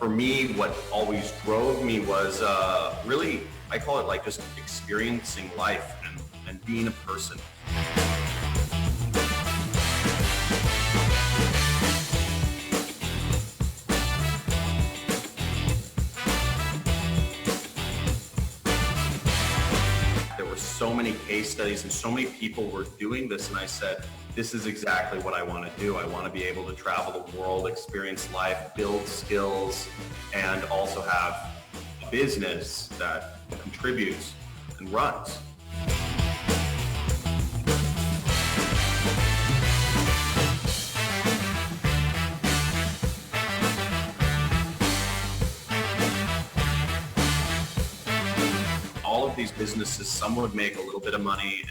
For me, what always drove me was really, I call it like just experiencing life and being a person. There were so many case studies and so many people were doing this, and I said, this is exactly what I want to do. I want to be able to travel the world, experience life, build skills, and also have a business that contributes and runs. All of these businesses, some would make a little bit of money,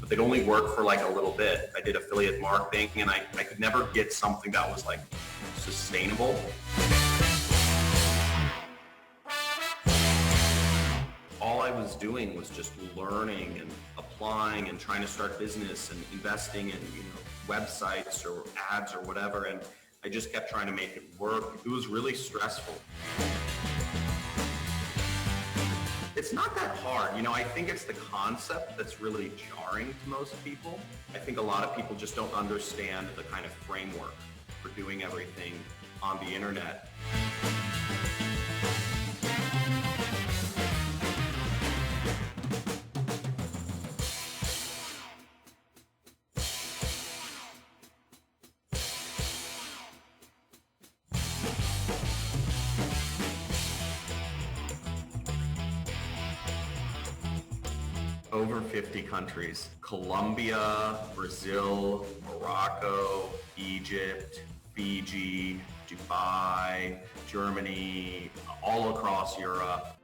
but they'd only work for like a little bit. I did affiliate marketing, and I could never get something that was like sustainable. All I was doing was just learning and applying and trying to start business and investing in, websites or ads or whatever. And I just kept trying to make it work. It was really stressful. It's not that hard. I think it's the concept that's really jarring to most people. I think a lot of people just don't understand the kind of framework for doing everything on the internet. Over 50 countries: Colombia, Brazil, Morocco, Egypt, Fiji, Dubai, Germany, all across Europe.